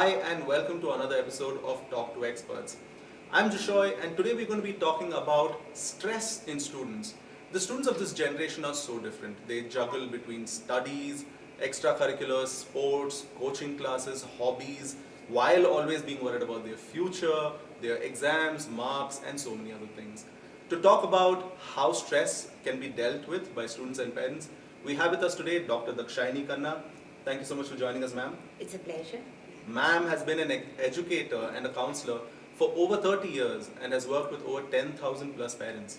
Hi and welcome to another episode of Talk to Experts. I'm Jishoy and today we're going to be talking about stress in students. The students of this generation are so different. They juggle between studies, extracurriculars, sports, coaching classes, hobbies, while always being worried about their future, their exams, marks, and so many other things. To talk about how stress can be dealt with by students and parents, we have with us today Dr. Dakshayani Khanna. Thank you so much for joining us, ma'am. It's a pleasure. Ma'am has been an educator and a counselor for over 30 years and has worked with over 10,000 plus parents.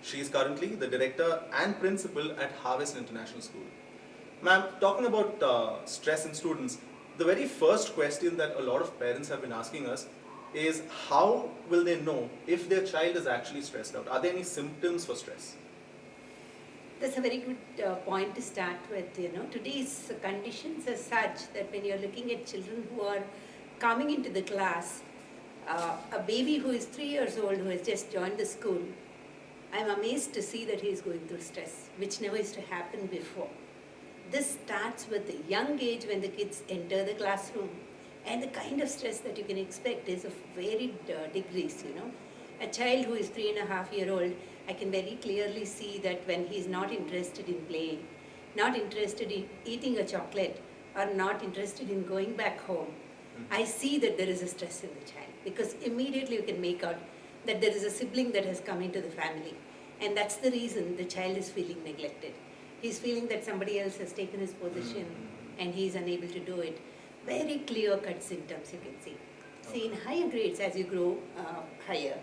She is currently the director and principal at Harvest International School. Ma'am, talking about stress in students, the very first question that a lot of parents have been asking us is how will they know if their child is actually stressed out? Are there any symptoms for stress? That's a very good point to start with. Today's conditions are such that when you're looking at children who are coming into the class, a baby who is 3 years old who has just joined the school, I'm amazed to see that he is going through stress, which never used to happen before. This starts with a young age when the kids enter the classroom, and the kind of stress that you can expect is of varied degrees. A child who is 3.5-year-old, I can very clearly see that when he is not interested in playing, not interested in eating a chocolate, or not interested in going back home, I see that there is a stress in the child, because immediately you can make out that there is a sibling that has come into the family, and that's the reason the child is feeling neglected. He's feeling that somebody else has taken his position and he is unable to do it. Very clear-cut symptoms you can see. See, in higher grades, as you grow higher,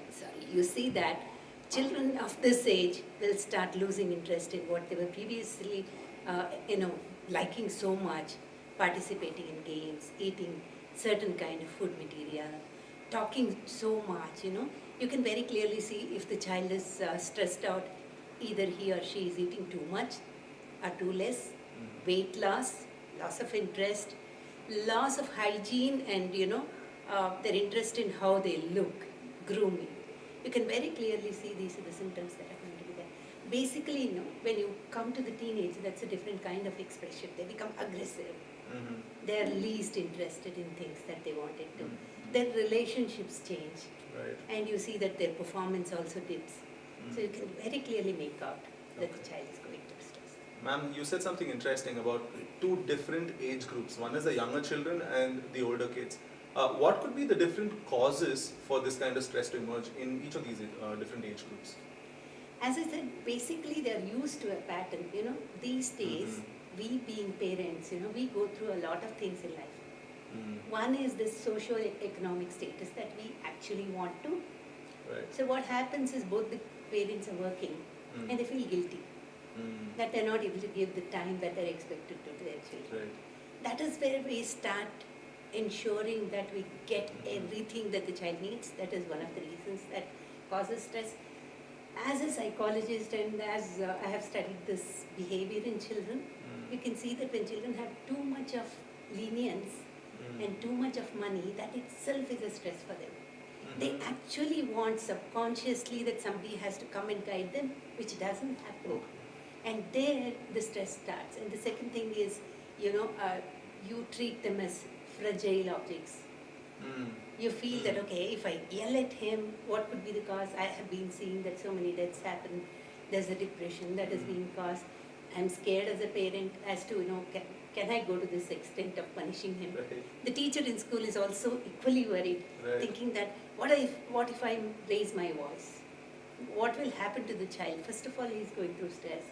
you see that children of this age will start losing interest in what they were previously, liking so much, participating in games, eating certain kind of food material, talking so much, You can very clearly see if the child is stressed out, either he or she is eating too much or too less, weight loss, loss of interest, loss of hygiene and, their interest in how they look, grooming. You can very clearly see these are the symptoms that are going to be there. Basically, when you come to the teenage, that's a different kind of expression. They become aggressive. They are least interested in things that they wanted to. Their relationships change. Right. And you see that their performance also dips. So you can very clearly make out that the child is going through stress. Ma'am, you said something interesting about two different age groups. One is the younger children and the older kids. What could be the different causes for this kind of stress to emerge in each of these different age groups? As I said, basically they are used to a pattern. These days, we being parents, we go through a lot of things in life. One is this socio-economic status that we actually want to. Right. So what happens is both the parents are working and they feel guilty that they're not able to give the time that they're expected to their children. Right. That is where we start ensuring that we get everything that the child needs. That is one of the reasons that causes stress. As a psychologist and as I have studied this behavior in children, you can see that when children have too much of lenience and too much of money, that itself is a stress for them. They actually want subconsciously that somebody has to come and guide them, which doesn't happen. Okay. And there the stress starts. And the second thing is, you treat them as fragile objects. You feel that, okay, if I yell at him, what could be the cause? I have been seeing that so many deaths happen. There's a depression that is being caused. I'm scared as a parent as to, can I go to this extent of punishing him? Right. The teacher in school is also equally worried, Right. thinking that, what if I raise my voice? What will happen to the child? First of all, he is going through stress.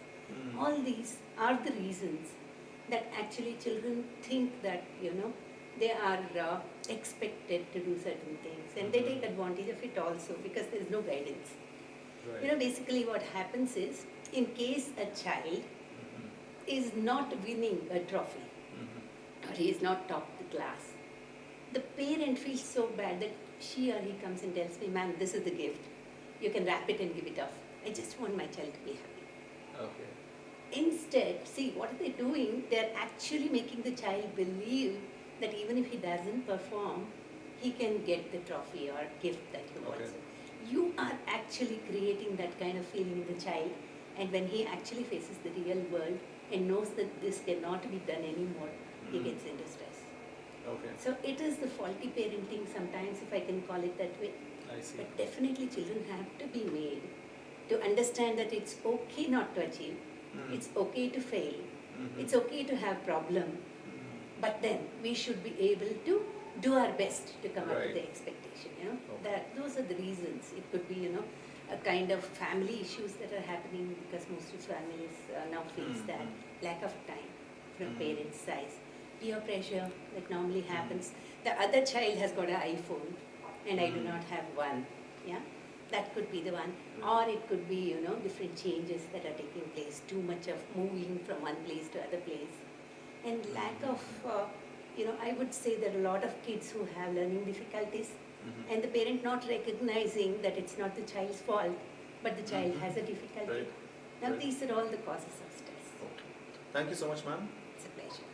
All these are the reasons that actually children think that, they are expected to do certain things, and they take advantage of it also because there is no guidance. Right. Basically what happens is, in case a child is not winning a trophy or he is not top of the class, the parent feels so bad that she or he comes and tells me, "Ma'am, this is the gift. You can wrap it and give it off. I just want my child to be happy." Okay. Instead, see, what are they doing? They're actually making the child believe that even if he doesn't perform, he can get the trophy or gift that he wants. Okay. You are actually creating that kind of feeling in the child, and when he actually faces the real world and knows that this cannot be done anymore, he gets into stress. Okay. So it is the faulty parenting sometimes, if I can call it that way. I see. But definitely children have to be made to understand that it's okay not to achieve, it's okay to fail, it's okay to have problem, but then we should be able to do our best to come up with the expectation, you know. That those are the reasons. It could be, you know, a kind of family issues that are happening because most of families now face that lack of time from parents' side, peer pressure that normally happens. The other child has got an iPhone and I do not have one, yeah. That could be the one, or it could be, you know, different changes that are taking place, too much of moving from one place to other place, and lack of, you know, I would say there are a lot of kids who have learning difficulties, and the parent not recognizing that it's not the child's fault, but the child has a difficulty. Right. Now Right. these are all the causes of stress. Okay. Thank you so much, ma'am. It's a pleasure.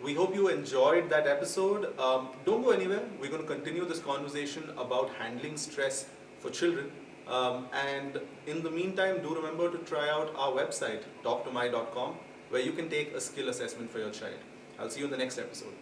We hope you enjoyed that episode. Don't go anywhere. We're going to continue this conversation about handling stress for children. And in the meantime, do remember to try out our website, talktomai.com, where you can take a skill assessment for your child. I'll see you in the next episode.